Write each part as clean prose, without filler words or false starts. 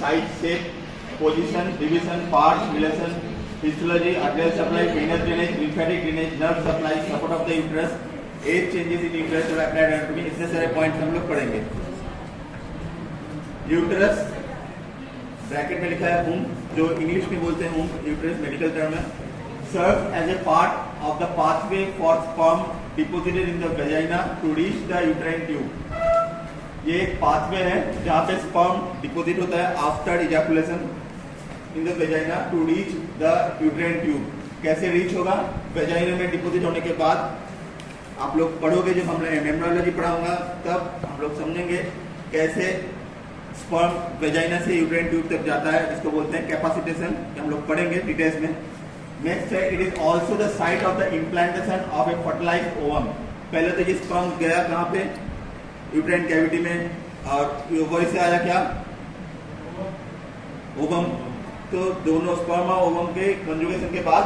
Size, shape, position, division, part, relation, physiology, arterial supply, venous drainage, lymphatic drainage, nerve supply, support of the uterus, age changes in uterus और applied anatomy, इतने सारे points हम लोग पढ़ेंगे। Uterus bracket में लिखा है वूम, जो इंग्लिश में बोलते हैं वूम, यूट्रस मेडिकल टर्म है। Serve as a part of the pathway for sperm deposited in the vagina to reach the uterine tube. ये एक पाथवे है जहाँ पे स्पर्म डिपोजिट होता है after ejaculation in the vagina to reach the uterine tube. कैसे reach होगा? Vagina में डिपोजिट होने के बाद आप लोग पढ़ोगे, जब हम एम्ब्रियोलॉजी पढ़ाऊंगा तब हम लोग समझेंगे कैसे स्पर्म वेजाइना से यूट्राइन ट्यूब तक जाता है। इसको बोलते हैं कैपेसिटेशन, हम लोग पढ़ेंगे डिटेल्स में। नेक्स्ट है, it is also the site of the implantation of a fertilized ovum. पहले तो ये स्पर्म गया कहाँ पे? यूट्राइन कैविटी में, और ओवरी से आया क्या? ओवम। तो दोनों स्पर्म और ओवम के कंजुगेशन के बाद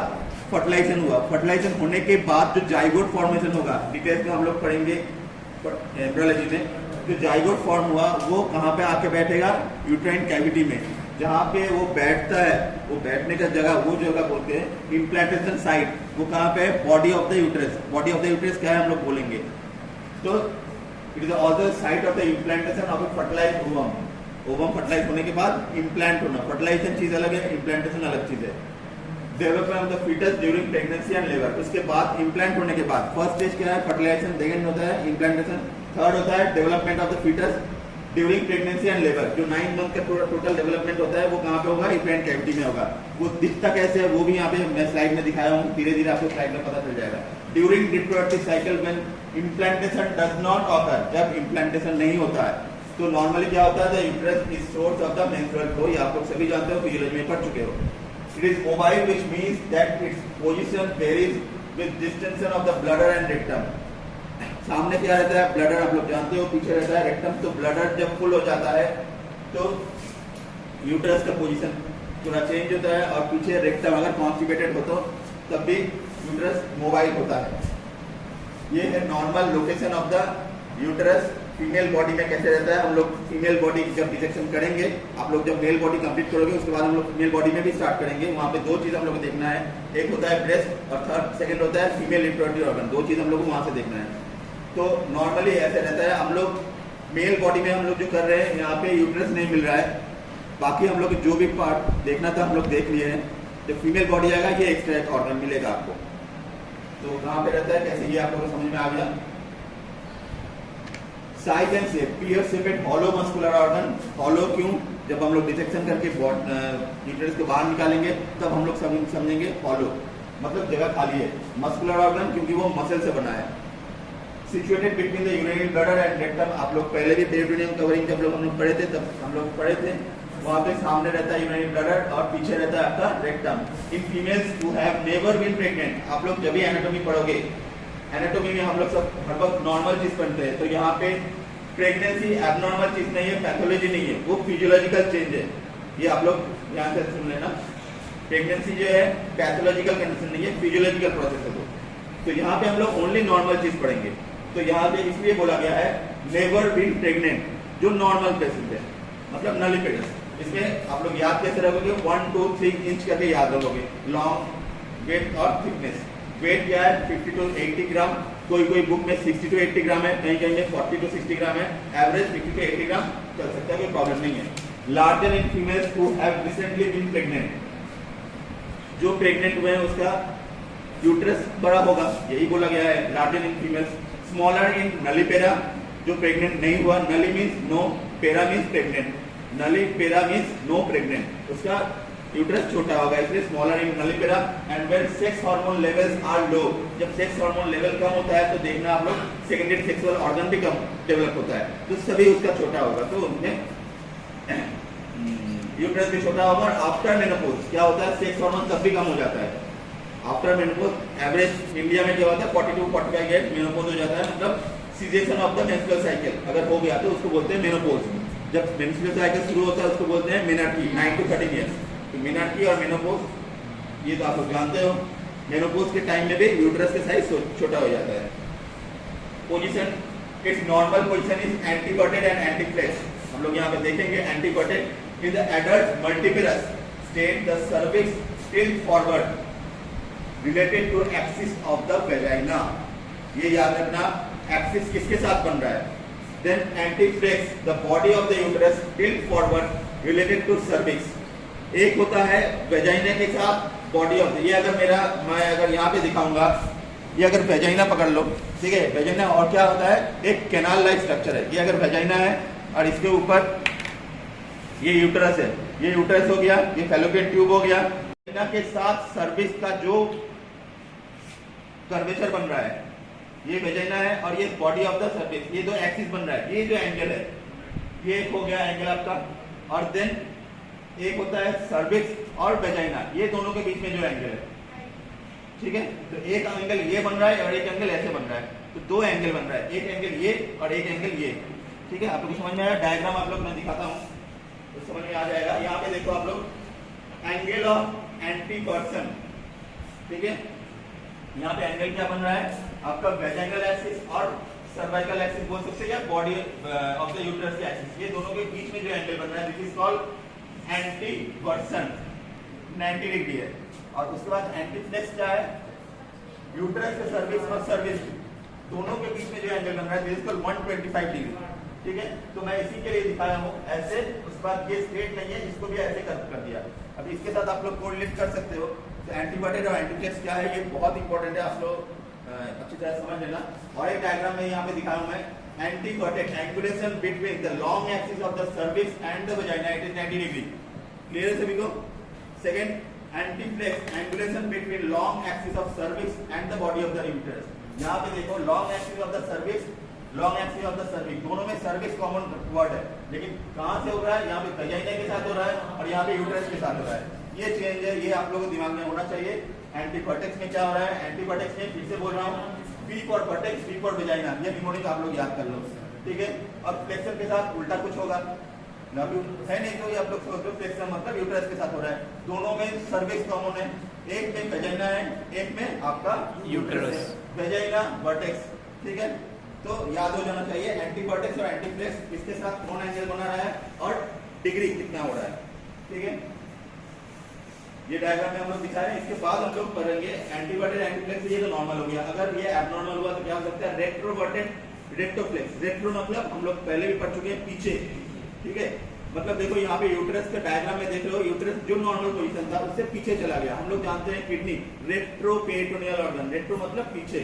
फर्टिलाइजेशन हुआ। फर्टिलाइजेशन होने के बाद जो जाइगोट फॉर्मेशन होगा, डिटेल्स में हम लोग पढ़ेंगे एम्ब्रियोलॉजी में। जो जाइगोट फॉर्म हुआ वो कहाँ पे आके बैठेगा? यूट्राइन कैविटी में। जहाँ पे वो बैठता है, वो बैठने का जगह, वो जगह बोलते हैं इम्प्लांटेशन साइट। वो कहाँ पे है? Body of the uterus. Body of the uterus क्या है हम लोग बोलेंगे। तो it is also site of the implantation of a fertilized ovum. Ovum fertilize होने के बाद इम्प्लांट होना। फर्टिलाइजेशन चीज अलग है, इम्प्लांटेशन अलग चीज है। Development of the fetus during pregnancy and labour. उसके बाद इम्प्लांट होने के बाद फर्स्ट स्टेज क्या है? फर्टिलाइजेशन। सेकंड होता है इम्प्लांटेशन। थर्ड होता है development of the fetus during pregnancy and labour. जो 9 मंथ का टोटल डेवलपमेंट होता है वो कहाँ पे होगा? यूट्राइन कैविटी में होगा। वो दिखता कैसे है वो भी यहाँ पे मैं स्लाइड में दिखाया हूँ, धीरे धीरे आपको स्लाइड में पता चल जाएगा। During reproductive cycle when implantation does not occur, जब इम्प्लांटेशन नहीं होता है तो नॉर्मली क्या होता है? The uterus is source of the menstrual flow. ये आप लोग सभी जानते हो, फिजियोलॉजी में पढ़ चुके हो। It is mobile which means that its position varies with distension of the bladder and rectum. सामने क्या रहता है? ब्लडर, आप लोग जानते हो। पीछे रहता है रेक्टम। तो ब्लडर जब फुल हो जाता है तो यूट्रस का पोजीशन थोड़ा चेंज होता है, और पीछे रेक्टम अगर कॉन्स्टिपेटेड हो तो तब भी यूट्रस मोबाइल होता है। ये है normal location of the uterus. Female body में कैसे रहता है? हम लोग फीमेल बॉडी जब डिसेक्शन करेंगे, आप लोग जब मेल बॉडी कंप्लीट करोगे उसके बाद हम लोग फीमेल बॉडी में भी स्टार्ट करेंगे। वहाँ पे दो चीज हम लोग को देखना है, एक होता है ब्रेस्ट और सेकंड होता है फीमेल रिप्रोडक्टिव ऑर्गन। दो चीज हम लोग को वहाँ से देखना है। तो नॉर्मली ऐसे रहता है। हम लोग मेल बॉडी में हम लोग जो कर रहे हैं, यहाँ पे यूट्रस नहीं मिल रहा है, बाकी हम लोग जो भी पार्ट देखना था हम लोग देख लिए हैं। जब फीमेल बॉडी आएगा ये एक्स्ट्रा एक ऑर्गन मिलेगा आपको। तो कहाँ पे रहता है, कैसे, ये आप लोगों को समझ में आ गया। Size and shape, pear shaped hollow muscular organ. Hollow क्यों? जब हम लोग डिसेक्शन करके यूट्रस को बाहर निकालेंगे तब हम लोग समझेंगे हॉलो, मतलब जगह खाली है। मस्कुलर ऑर्गन क्योंकि वो मसल से बना है। Situated between the urinary bladder and rectum. आप लोग पहले भी पेरिटोनियम कवरिंग जब लोग हम लोग पढ़े थे तब हम लोग पढ़े थे, वहाँ पे सामने रहता है यूरिनरी ब्लडर और पीछे रहता है आपका rectum. In females who have never been pregnant, आप लोग जब भी एनाटॉमी पढ़ोगे, एनाटॉमी में हम लोग सब हर वक्त नॉर्मल चीज पढ़ते हैं। तो यहाँ पे प्रेगनेंसी एबनॉर्मल चीज नहीं है, पैथोलॉजी नहीं है, वो फिजियोलॉजिकल चेंज है। ये आप लोग यहाँ से सुन लेना। प्रेगनेंसी जो है पैथोलॉजिकल कंडीशन नहीं है, फिजियोलॉजिकल प्रोसेस है वो। तो यहाँ पे हम लोग ओनली नॉर्मल चीज पढ़ेंगे। तो यहाँ पे इसलिए बोला गया है नेवर बीन प्रेग्नेंट, जो नॉर्मल पेशेंट है, मतलब नलिपेडस। इसमें आप लोग याद कैसे रखोगे? 1, 2, 3 इंच करके याद रखोगे। लॉन्ग, वेट और थिकनेस। वेट क्या है? 50 to 80 ग्राम। कोई बुक में 60 to 80 ग्राम है, कहीं कहीं में 40 to 60 ग्राम है। एवरेज 50 to 80 ग्राम चल सकता है, कोई प्रॉब्लम नहीं है। Larger in females who have recently been pregnant, जो प्रेग्नेंट हुए हैं उसका यूट्रस बड़ा होगा, यही बोला गया है। Larger in females. Smaller in nullipara, जो प्रेग्नेंट नहीं हुआ। Nulli means no, para means pregnant. Nulli para means no pregnant, उसका यूट्रस छोटा होगा, इसलिए smaller in nullipara. And when sex hormone levels are low, जब सेक्स हार्मोन लेवल कम होता है तो देखना आप लोग सेकेंडरी सेक्सुअल ऑर्गन भी कम डेवलप होता है, तो सभी उसका छोटा होगा। तो उनमें यूट्रस भी छोटा होगा। आफ्टर मेनोपॉज क्या होता है? सेक्स हार्मोन तब भी कम हो जाता है। आफ्टर मेनोपॉज एवरेज इंडिया में क्या होता है? 42 to 45 ईयर मेनोपॉज हो जाता है, मतलब cessation of the menstrual cycle अगर हो गया तो उसको बोलते हैं मेनोपॉज। जब मेंस्ट्रुअल साइकिल शुरू होता है उसको बोलते हैं मेनार्की, 9 to 13 ईयर्स। तो मेनार्की और मेनोपॉज ये तो आप लोग जानते हो। मेनोपॉज के टाइम में भी यूट्रस का साइज छोटा हो जाता है। Position, it's normal position is anteverted and anteflex. हम लोग यहाँ पे देखेंगे एंटीकॉटेड In the adult multiparous state, the cervix tilts forward related to axis of the vagina. ये याद रखना, एक्सिस किसके साथ बन रहा है? Then antiflex, the body of the uterus tilt forward related to cervix. एक होता है वेजाइना के साथ बॉडी ऑफ, ये अगर मैं अगर यहाँ पे दिखाऊंगा, ये अगर वेजाइना पकड़ लो, ठीक है, वेजाइना, और क्या होता है, एक कैनाल लाइक स्ट्रक्चर है, ये अगर वेजाइना है और इसके ऊपर ये यूटरस है, ये यूटरस हो गया, ये फैलोपियन ट्यूब हो गया, वेजाइना के साथ सर्विक्स का जो कर्वेचर बन रहा है, ये वेजाइना है और ये बॉडी ऑफ द सर्विक्स, ये दो एक्सिस बन रहा है, ये जो एंगल है, ये एक हो गया एंगल आपका, और देन एक होता है सर्विक्स और वेजाइना, ये दोनों के बीच में जो एंगल है, ठीक है, तो एक एंगल ये बन रहा है और एक एंगल ऐसे बन रहा है, तो दो एंगल बन रहा है, एक एंगल ये और एक एंगल ये, ठीक है, आप लोग समझ में आया? डायग्राम आप लोग मैं दिखाता हूँ तो समझ में आ जाएगा। यहाँ पे देखो आप लोग, एंगल ऑफ एंटीवर्सन, ठीक है, यहाँ पे एंगल क्या बन रहा है आपका, वेजाइनल एक्सिस और सर्वाइकल एक्सिस बोल सकते हैं, या बॉडी ऑफ द यूट्रस के एक्सिस, ये दोनों के बीच में जो एंगल बन रहा है, दिस इज कॉल्ड एंटीवर्सन, 90 डिग्री है। और उसके बाद एंटीफ्लेक्स क्या है, यूट्रस के सर्विक्स और सर्विक्स दोनों के बीच में जो एंगल बन रहा है, दिस इज कॉल्ड 125 डिग्री, ठीक है, तो मैं इसी के लिए दिखाया हूँ ऐसे। उसके बाद ये स्ट्रेट नहीं है, इसको भी ऐसे कर दिया। अब इसके साथ आप लोग कोरिलेट कर सकते हो, तो एंटीवर्टेड और एंटीफ्लेक्स क्या है, ये बहुत इंपॉर्टेंट है, आप लोग अच्छी तरह समझ लेना। और एक डायग्राम में यहाँ पे दिखाया हूँ मैं, anteverted angulation between the long axis of the cervix and the vagina, it is 90 degree, clear है सभी को? Second, anteflex angulation between long axis of cervix and the body of the uterus. यहाँ पे देखो, long axis of the cervix, long axis of the cervix, दोनों में cervix common word है, लेकिन कहाँ से हो रहा है, यहाँ पे वजाइना के साथ हो रहा है और यहाँ पे यूट्रस के साथ हो रहा है, ये चेंज है, ये आप लोगों को दिमाग में होना चाहिए। एंटीवर्टेक्स में क्या हो रहा है, एंटीवर्टेक्स में फिर से बोल रहा हूँ, P for vertex, P for vagina, ये निमोनिक आप लोग याद कर लो, ठीक है। और फ्लेक्सर के साथ उल्टा कुछ होगा ना, है नहीं, तो ये आप लोग सोचो, फ्लेक्सर मतलब यूट्रस के साथ हो रहा है, दोनों में सर्विक्स कॉमन है, एक में वजाइना है, एक में आपका यूट्रस है, वजाइना वर्टेक्स, ठीक है, तो याद हो जाना चाहिए। एंटीवर्टेक्स और एंटीफ्लेक्स, इसके साथ कौन एंगल बना रहा है और डिग्री कितना हो रहा है, ठीक है, ये डायग्राम में हम लोग दिखा रहे हैं। इसके बाद हम लोग करेंगे एंटीवर्टेड एंटीफ्लेक्स, ये तो नॉर्मल हो गया, अगर ये एबनॉर्मल हुआ तो क्या हो सकता है, रेट्रोवर्टेड रेक्टोफ्लेक्स। रेट्रो मतलब हम लोग पहले भी पढ़ चुके हैं, पीछे, ठीक है, मतलब देखो यहाँ पे यूट्रस के डायग्राम में देख रहे हो, यूट्रस जो नॉर्मल पोजीशन था उससे पीछे चला गया, हम लोग जानते हैं किडनी, रेट्रोपेरिटोनियल ऑर्गन, रेट्रो मतलब पीछे,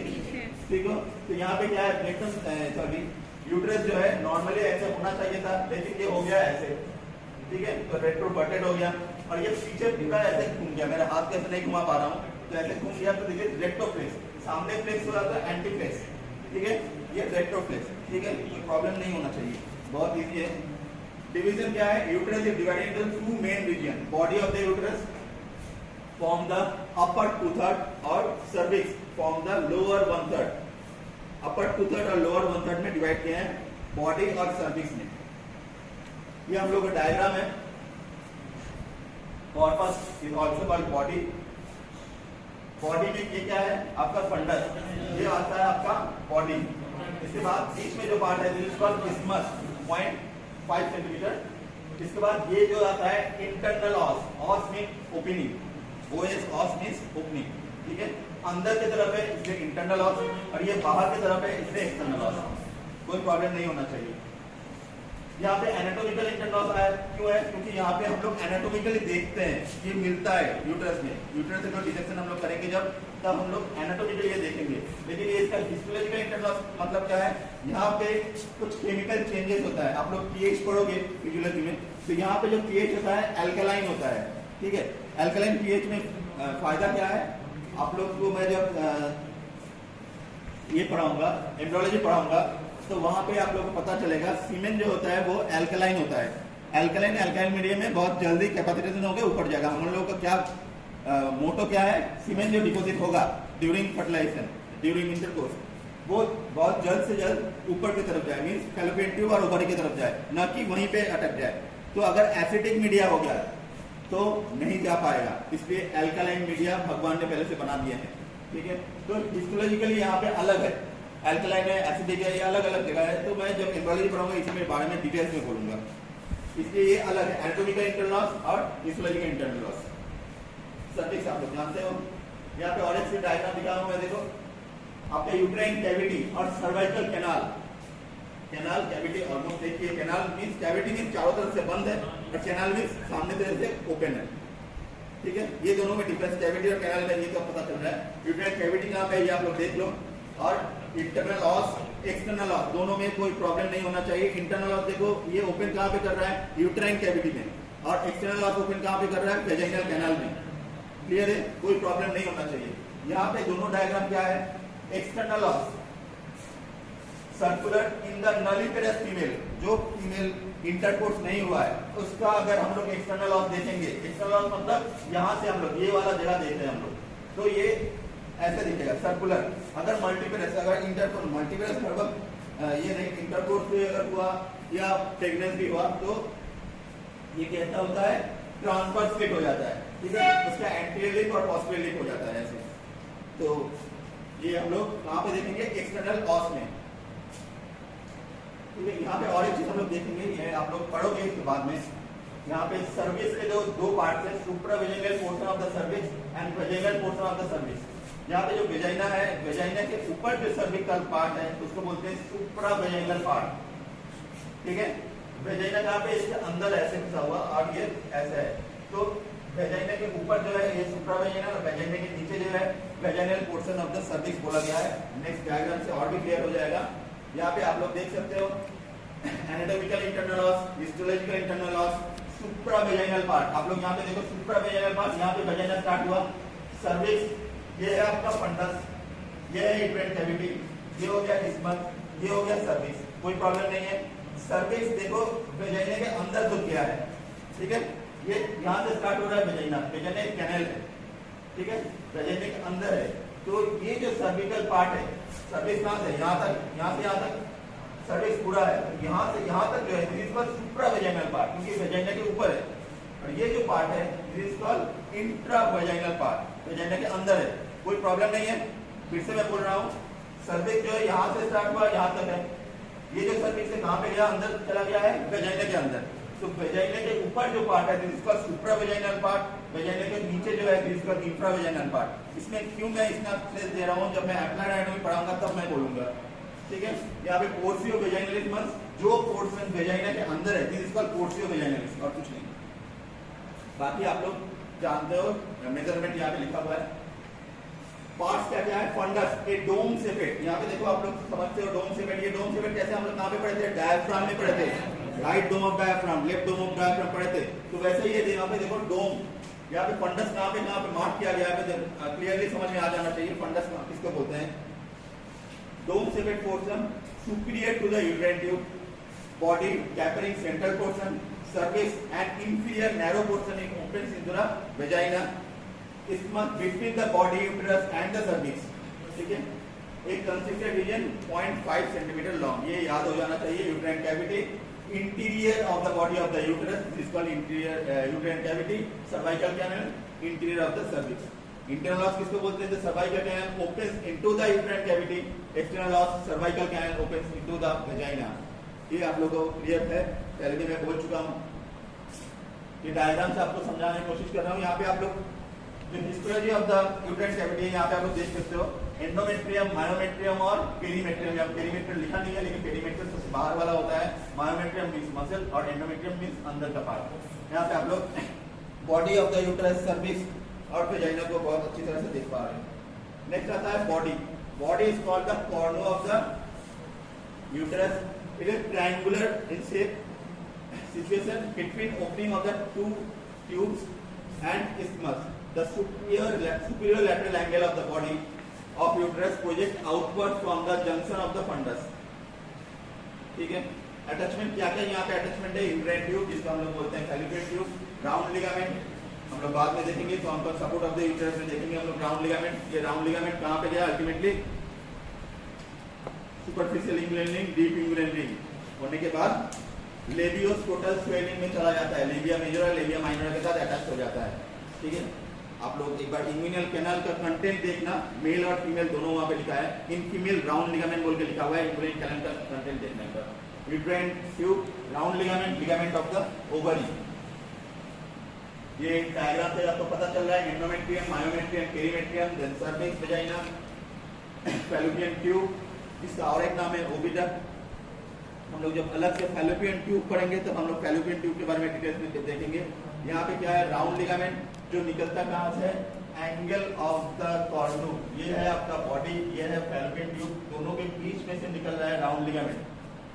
ठीक है, तो यहाँ पे क्या है, सॉरी, यूट्रस जो है नॉर्मली ऐसे होना चाहिए था, लेकिन ये हो गया ऐसे, ठीक है, तो रेट्रोवर्टेड हो गया, और ये पीछे पूरा ऐसे घूम गया, मेरा हाथ कैसे नहीं घुमा पा रहा हूँ, तो ऐसे घूम गया, तो देखिए रेक्टोफ्लेक्स, सामने फ्लेक्स हो रहा था एंटीफ्लेक्स, ठीक है, ये रेक्टोफ्लेक्स, ठीक है, कोई प्रॉब्लम नहीं होना चाहिए, बहुत इजी है। डिवीजन क्या है, uterus is divided into two main region, body of the uterus from the upper 2/3 और cervix from the lower 1/3, upper 2/3 और लोअर 1/3 में डिवाइड किए हैं बॉडी और सर्विक्स में। ये हम लोग का डायग्राम है, corpus is also called body, body में ये क्या है आपका फंडस, ये आता है आपका बॉडी, इसके बाद बीच में जो पार्ट है this is called isthmus 0.5 centimetre, इसके बाद ये जो आता है internal os, os mean opening, os os means opening, ठीक है, अंदर की तरफ है इसलिए इंटरनल ऑस, और ये बाहर की तरफ है इसलिए एक्सटर्नल ऑस, कोई प्रॉब्लम नहीं होना चाहिए। यहाँ पे एनाटॉमिकल इंटरनल आया, क्यों है, क्योंकि यहाँ पे हम लोग एनाटॉमिकली देखते हैं, ये मिलता है यूट्रस में, यूट्रस से जो डिसेक्शन हम लोग करेंगे जब, तब हम लोग एनाटॉमिकली ये देखेंगे, लेकिन ये इसका हिस्टोलॉजिकल इंटरनल मतलब क्या है, यहाँ पे कुछ केमिकल चेंजेस होता है, आप लोग पीएच पढ़ोगे फिजियोलॉजी में, तो यहाँ पे जो पीएच होता है एल्कलाइन होता है, ठीक है, एल्कलाइन पीएच में फायदा क्या है, आप लोग को मैं जब ये पढ़ाऊंगा, एम्ब्रियोलॉजी पढ़ाऊंगा, तो वहां पे आप लोगों को पता चलेगा सीमेन जो होता है वो एल्कलाइन होता है, एल्कलाइन मीडियम में बहुत जल्दी कैपेसिटेशन होकर ऊपर जाएगा। हम लोगों का क्या मोटो क्या है, सीमेन जो डिपोजिट होगा ड्यूरिंग फर्टिलाइजेशन, ड्यूरिंग इंटरकोर्स, वो बहुत जल्द से जल्द ऊपर की तरफ जाए, मीन्स फैलोपियन ट्यूब और ओवरी की तरफ जाए, न कि वहीं पे अटक जाए। तो अगर एसिडिक मीडिया हो गया तो नहीं जा पाएगा, इसलिए एल्कलाइन मीडिया भगवान ने पहले से बना दिए हैं, ठीक है। तो हिस्टोलॉजिकली यहाँ पे अलग है, एल्कलाइन है, एसिडिक है, ये अलग अलग जगह है, तो मैं जब एम्ब्रियोलॉजी पढ़ाऊंगा इसमें बारे में डिटेल्स में बोलूंगा, इसलिए ये अलग है, एनाटॉमिकल इंटरनल लॉस और हिस्टोलॉजिकल इंटरनल लॉस। सर्विक्स आप लोग जानते हो। यहाँ पे और एक सी डायग्राम दिखा हूं मैं, देखो आपका यूट्राइन कैविटी और cervical canal. Canal cavity almost देखिए, कैनाल मींस कैविटी मींस चारों तरफ से बंद है और कैनाल मींस सामने तरफ से ओपन है, ठीक है। ये दोनों में डिफरेंस, कैविटी और कैनाल में ये तो पता चल रहा है। यूट्राइन कैविटी कहाँ पे है ये आप लोग देख लो, और इंटरनल लॉस एक्सटर्नल लॉस दोनों में कोई प्रॉब्लम नहीं होना चाहिए। इंटरनल लॉस देखो ये ओपन कहाँ पे कर रहा है, यूट्राइन कैविटी में, और एक्सटर्नल लॉस ओपन कहाँ पे कर रहा है, वेजाइनल कैनाल में। क्लियर है, कोई प्रॉब्लम नहीं होना चाहिए। यहाँ पे दोनों डायग्राम क्या है, external os circular in the nulliparous female, जो फीमेल इंटरकोर्स नहीं हुआ है उसका अगर हम लोग एक्सटर्नल लॉस देखेंगे, एक्सटर्नल लॉस मतलब यहाँ से हम लोग ये वाला जगह देख रहे हैं हम लोग, तो ये ऐसे दिखेगा सर्कुलर। अगर मल्टीपेरस, अगर इंटरकोर्स मल्टीपेरस लगभग ये नहीं, इंटरकोर्स भी अगर हुआ या प्रेगनेंसी हुआ तो ये कैसा होता है, ट्रांसफर स्लिट हो जाता है, ठीक है। उसका एंटीरियर लिप और पोस्टीरियर लिप हो जाता है ऐसे। तो ये हम लोग कहाँ पे देखेंगे, एक्सटर्नल ऑस में, ठीक है। यहाँ पे और एक चीज हम लोग देखेंगे, ये आप लोग पढ़ोगे इसके बाद में। यहाँ पे सर्विस के जो दो पार्ट है, supravaginal portion of the cervix and vaginal portion of the cervix. यहाँ पे जो वेजाइना है, वेजाइना के ऊपर जो सर्विकल पार्ट है उसको बोलते हैं सुप्रावेजाइनल पार्ट, ठीक है। वेजाइना कहाँ पे, इसके अंदर ऐसे घुसा हुआ और ये ऐसा है, तो वेजाइना के ऊपर जो है ये सुप्रावेजाइनल और वेजाइना के नीचे जो है vaginal portion of the cervix बोला गया है। नेक्स्ट डायग्राम से और भी क्लियर हो जाएगा। यहाँ पे आप लोग देख सकते हो anatomical internal os, histological internal os, supravaginal part. आप लोग यहाँ पे देखो सुप्रावेजाइनल पार्ट, यहाँ पे वेजाइना स्टार्ट हुआ, सर्विक्स ये है आपका फंडस, ये है यूट्राइन कैविटी, ये हो गया इस्मथ, ये हो गया सर्विक्स, कोई प्रॉब्लम नहीं है। सर्विक्स देखो वेजाइना के अंदर घुस गया है, ठीक है। ये यहाँ से स्टार्ट हो रहा है वेजाइना, वेजाइना एक कैनाल है, ठीक है, वेजाइना के अंदर है। तो ये जो सर्विकल पार्ट है, सर्विक्स कहाँ से यहाँ तक, यहाँ से यहाँ तक सर्विक्स पूरा है, यहाँ से यहाँ तक जो है this is called supravaginal part, क्योंकि वेजाइना के ऊपर है। और ये जो पार्ट है this is called intravaginal part, vagina के अंदर है, कोई प्रॉब्लम नहीं है। फिर से मैं बोल रहा हूँ, सर्विक्स जो है यहाँ से स्टार्ट हुआ यहाँ तक है, ये जो सर्विक्स है कहाँ पे गया, अंदर चला गया है वेजाइना के अंदर। तो वेजाइना के ऊपर जो पार्ट है this is called supravaginal part, vagina के नीचे जो है this is called infravaginal part. इसमें क्यों मैं इसका स्ट्रेस दे रहा हूँ, जब मैं एप्लाइड एनाटॉमी पढ़ाऊंगा तब मैं बोलूंगा, ठीक है। यहाँ पे पोर्सियो वेजाइनलिस मींस जो पोर्शन वेजाइना के अंदर है दिस इज कॉल्ड पोर्सियो वेजाइनलिस, और कुछ नहीं। बाकी आप लोग जानते हो, मेजरमेंट यहाँ पे लिखा हुआ है। पार्ट्स क्या क्या है, फंडस, ए डोम सेपेट, यहाँ पे देखो आप लोग समझते हो डोम सेपेट। ये डोम सेपेट कैसे हम लोग कहाँ पे पढ़े थे, डायफ्राम में पढ़े थे, right dome of diaphragm, left dome of diaphragm पढ़े थे। तो वैसे ही यहाँ पे देखो डोम, यहाँ पे फंडस कहाँ पे मार्क किया गया है, क्लियरली समझ में आ जाना चाहिए फंडस किसको बोलते हैं। Dome shaped portion superior to the uterine tube, body covering central portion, cervix and inferior narrow portion it opens into the vagina, isthmus between the body uterus and the cervix, ठीक है। एक consistent reason 0.5 centimetre long, ये याद हो जाना चाहिए। Uterine cavity, interior of the body of the uterus this called interior uterine cavity, cervical canal, interior of the cervix. Internal loss किसको बोलते हैं, cervical canal opens into the uterine cavity, external loss cervical canal opens into the vagina. ये आप लोगों को clear है, पहले भी मैं बोल चुका हूँ। ये डायग्राम से आपको समझाने की कोशिश कर रहा हूँ। यहाँ पे आप लोग जो histology of the uterine cavity है, यहाँ पे आप लोग देख सकते हो एंडोमेट्रियम, मायोमेट्रियम और पेरीमेट्रियम। यहाँ पेरीमेट्रियम लिखा नहीं है, लेकिन पेरीमेट्रियम सबसे बाहर वाला होता है, मायोमेट्रियम मींस मसल और एंडोमेट्रियम मींस अंदर का पार्ट। यहाँ पे आप लोग body of the uterus, cervix और वेजाइना को बहुत अच्छी तरह से देख पा रहे हैं। नेक्स्ट आता है body. Body is called the Karna of the uterus, it is triangular in shape, situation between opening of the two tubes and isthmus. The superior lateral angle of the body of uterus projects outward from the junction of the fundus. ठीक है। Attachment क्या क्या यहाँ पे attachment है, uterine tube जिसको हम लोग बोलते हैं फैलोपियन ट्यूब, राउंड लिगामेंट हम लोग बाद में देखेंगे, तो हम लोग सपोर्ट ऑफ द यूट्रस में देखेंगे हम लोग राउंड लिगामेंट। ये राउंड लिगामेंट कहाँ पे गया, ultimately superficial inguinal ring, deep inguinal ring होने के बाद लेबियोस्कोटल स्वेलिंग में चला जाता है, लेबिया मेजर और लेबिया माइनर के साथ अटैच हो जाता है, ठीक है। आप लोग एक बार इंगुइनल कैनाल का कंटेंट देखना, मेल और फीमेल दोनों वहां पे लिखा है। इन फीमेल राउंड लिगामेंट बोल के लिखा हुआ है, इंगुइनल कैनाल का कंटेंट देखने पर, uterine tube, round ligament, ligament of the ovary. ये डायग्राम से आपको पता चल रहा है endometrium, myometrium, perimetrium, then cervix, vagina, fallopian tube, इसका और एक नाम है ओविडक्ट। हम लोग जब अलग से फैलोपियन ट्यूब पढ़ेंगे तब हम लोग फैलोपियन ट्यूब के बारे में डिटेल्स में देखेंगे। यहाँ पे क्या है, राउंड लिगामेंट जो निकलता कहाँ से, एंगल ऑफ द कॉर्नू। ये है आपका बॉडी, ये है फैलोपियन ट्यूब, दोनों के बीच में से निकल रहा है राउंड लिगामेंट,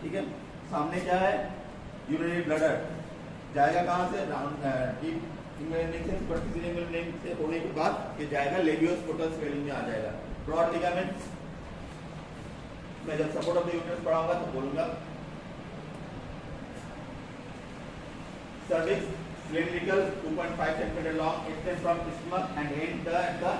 ठीक है। सामने क्या है, यूरिनरी ब्लडर जाएगा कहाँ से, राउंड डीप से होने के बाद ये जाएगा लेबियोस्पोटल स्वेलिंग में आ जाएगा। ब्रॉड लिगामेंट मैं जब सपोर्ट ऑफ द यूट्रस पढ़ाऊंगा तो बोलूंगा। Cervix cylindrical 2.5 cm long, extends from isthmus and ends at the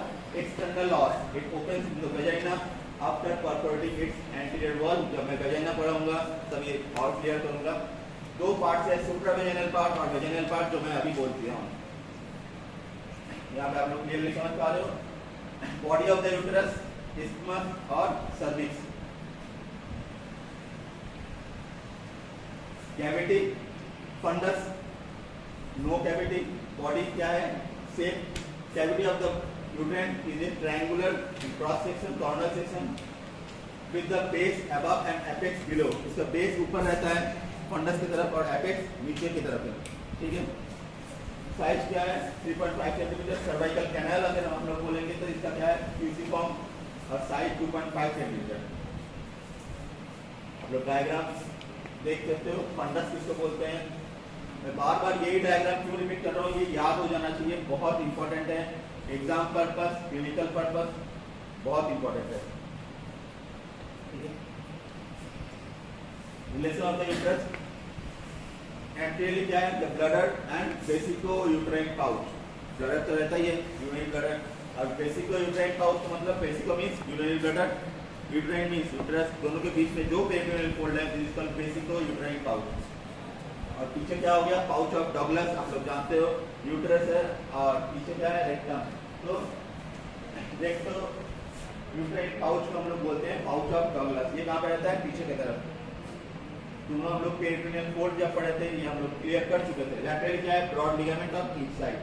external os. It opens into the vagina after perforating its anterior wall. जब मैं vagina पढ़ाऊंगा तब ये और क्लियर करूंगा। दो पार्ट है, सुप्रावेजिनल पार्ट और वेजिनल पार्ट, जो मैं अभी बोल दिया हूँ। यहाँ पे आप लोग क्लियरली समझ पा रहे हो। Body of the uterus, isthmus और cervix। Cavity, fundus, no cavity. Body क्या है, shape, cavity of the uterine is a triangular cross section, corner section with the base above and apex below. इसका base ऊपर रहता है funds की तरफ और एपेक्स नीचे की तरफ है, ठीक है। साइज क्या है, 3.5 सेंटीमीटर। सर्वाइकल कैनाल अगर हम लोग बोलेंगे तो इसका क्या है, क्यूसिफॉर्म और साइज 2.5 सेंटीमीटर। आप लोग डायग्राम देख सकते हो। फंडस किसको बोलते हैं, मैं बार बार यही डायग्राम क्यों रिपीट कर रहा हूँ, ये याद हो जाना चाहिए, बहुत इंपॉर्टेंट है। एग्जाम पर्पस, क्लिनिकल पर्पस बहुत इंपॉर्टेंट है, ठीक है। Relation of the uterus, anteriorly क्या है, the bladder and vesico uterine pouch. Bladder तो रहता ही है, यूरिनरी ब्लडर, और वेसिको यूट्राइन पाउच तो मतलब vesico means urinary bladder, uterine means uterus, दोनों के बीच में जो पेरिटोनियल फोल्ड है this is called vesico uterine pouch. और पीछे क्या हो गया, पाउच ऑफ डगलस, आप लोग जानते हो यूट्रस है, और पीछे क्या है, रेक्टम। तो रेक्टो यूट्राइन पाउच को हम लोग बोलते हैं पाउच ऑफ डगलस। ये कहाँ पे रहता है, पीछे की तरफ। दोनों हम लोग पेरिटोनियल फोल्ड जब पढ़े थे ये हम लोग क्लियर कर चुके थे। लैटरली क्या है, broad ligament of each side.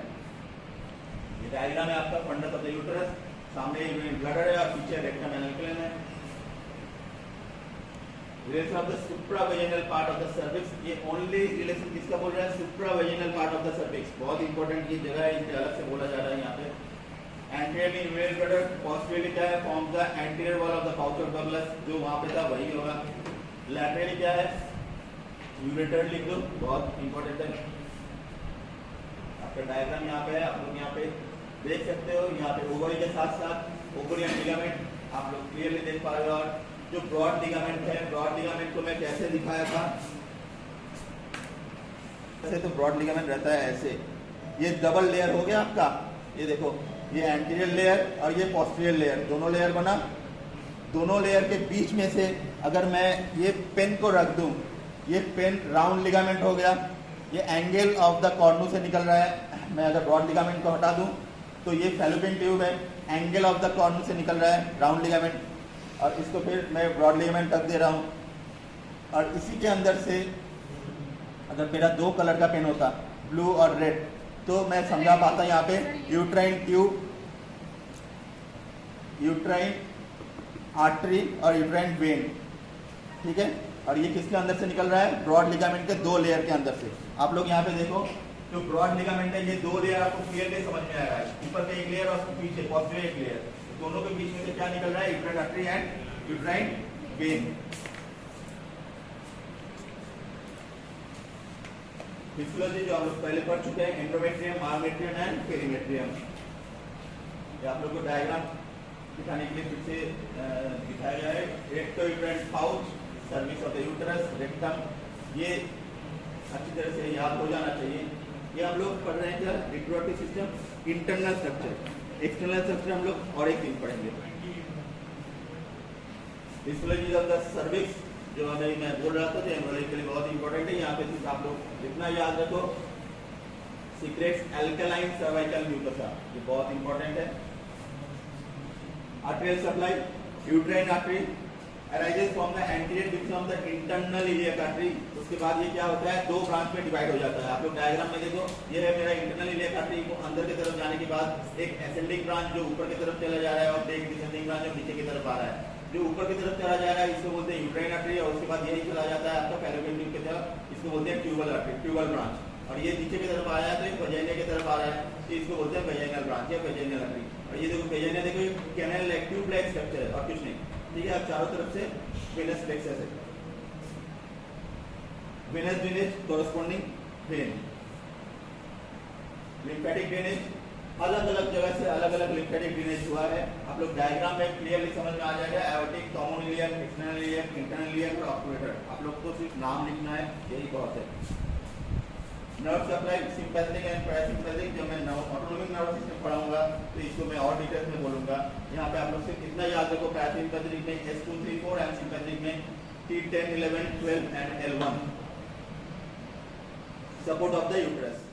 ये डायग्राम है आपका फंडस ऑफ द यूट्रस, सामने यूरिनरी ब्लडर है और पीछे रेक्टम एनालिकलन है। Relation of the supravaginal part of the cervix, ये ओनली रिलेशन किसका बोल रहा है, supravaginal part of the cervix. बहुत इंपॉर्टेंट ये जगह है, इसे अलग से बोला जा रहा है यहाँ पे। एंटीरियरली यूरिनरी ब्लडर, पोस्टीरियरली क्या है, form the anterior wall of the pouch of Douglas, जो वहाँ पे था वही होगा। लैटरली क्या है, यूरेटर लिख दो, बहुत इंपॉर्टेंट है। आपका डायग्राम यहाँ पे है, आप लोग यहाँ पे देख सकते हो। यहाँ पे ओवरी के साथ साथ ओवरियन लिगामेंट आप लोग क्लियरली देख पा रहे हो। और जो ब्रॉड लिगामेंट है, ब्रॉड लिगामेंट को मैं कैसे दिखाया था, ऐसे तो ब्रॉड लिगामेंट रहता है ऐसे। ये डबल लेयर हो गया आपका, ये देखो, ये एंटीरियर लेयर और ये पोस्टीरियर लेयर, दोनों लेयर बना। दोनों लेयर के बीच में से अगर मैं ये पेन को रख दूं, ये पेन राउंड लिगामेंट हो गया। ये एंगल ऑफ द कॉर्नू से निकल रहा है। मैं अगर ब्रॉड लिगामेंट को हटा दूं तो ये फैलोपियन ट्यूब है, एंगल ऑफ द कॉर्नू से निकल रहा है राउंड लिगामेंट, और इसको फिर मैं ब्रॉड लिगामेंट रख दे रहा हूँ। और इसी के अंदर से अगर मेरा दो कलर का पेन होता, ब्लू और रेड, तो मैं समझा पाता यहाँ पे यूट्राइन ट्यूब, यूट्राइन आर्टरी और यूट्राइन वेन, ठीक है। और ये किसके अंदर से निकल रहा है, ब्रॉड लिगामेंट के दो लेयर के अंदर से। आप लोग यहाँ पे देखो, जो ब्रॉड लिगामेंट है ये दो लेयर आपको क्लियरली समझ में आएगा। ऊपर में एक लेयर और पीछे पोस्टीरियर एक लेयर, दोनों के बीच में से क्या निकल रहा है, uterine artery and uterine when. Physiology जो हम लोग पहले पढ़ चुके हैं, एंडोमेट्रियम, मायोमेट्रियम एंड पेरीमेट्रियम। ये आप लोग को डायग्राम दिखाने के लिए फिर से दिखाया गया है। Recto uterine pouch, cervix of the uterus, rectum, ये अच्छी तरह से याद हो जाना चाहिए। ये हम लोग पढ़ रहे हैं क्या, reproductive system, internal structure. External structure हम लोग और एक दिन पढ़ेंगे। फिजियोलॉजी ऑफ द सर्विक्स जो अभी मैं बोल रहा था, एम्ब्रियो के लिए बहुत इंपॉर्टेंट है। यहाँ पे सिर्फ आप लोग इतना याद रखो, सीक्रेट्स एल्कलाइन सर्वाइकल म्यूकोसा, ये बहुत इंपॉर्टेंट है। Arterial supply, uterine artery, arises from the anterior division of the internal iliac artery। उसके बाद ये क्या होता है, दो ब्रांच में डिवाइड हो जाता है। आप लोग डायग्राम में देखो, ये है मेरा इंटरनल iliac artery को अंदर की तरफ जाने के बाद एक असेंडिंग ब्रांच जो ऊपर की तरफ चला जा रहा है और एक डिसेंडिंग ब्रांच जो नीचे की तरफ आ रहा है। जो ऊपर की तरफ चला जा रहा है इसको बोलते हैं यूट्राइन आर्टरी, और उसके बाद यही चला जाता है आपका फैलोपियन ट्यूब की तरफ, इसको बोलते हैं ट्यूबल आर्टरी, ट्यूबल ब्रांच। और ये नीचे की तरफ आया है तो ये वेजाइना की तरफ आ रहा है, तो इसको बोलते हैं वेजाइनल ब्रांच या वेजाइनल आर्टरी। और ये देखो वेजाइना, देखो ये canal like tube like structure है और कुछ नहीं, ठीक है। अब चारों तरफ से वेनस प्लेक्सस है, venous drainage corresponding when, lymphatic drainage अलग अलग जगह से अलग अलग लिम्फेटिक ड्रेनेज हुआ है। आप लोग डायग्राम में क्लियरली समझ में आ जाएगा, aortic, common iliac, external iliac, internal iliac और ऑक्यूलेटर। आप लोग को सिर्फ नाम लिखना है, यही बहुत है। Nerve supply sympathetic and parasympathetic, जब मैं ऑटोनोमिक नर्वस सिस्टम पढ़ाऊंगा तो इसको मैं और डिटेल्स में बोलूंगा। यहाँ पे आप लोग सिर्फ इतना याद रखो, पैरासिम्पैथेटिक में S2, 3, 4 एंड सिंपैथेटिक में T10, 11, 12 and L1, support of the uterus.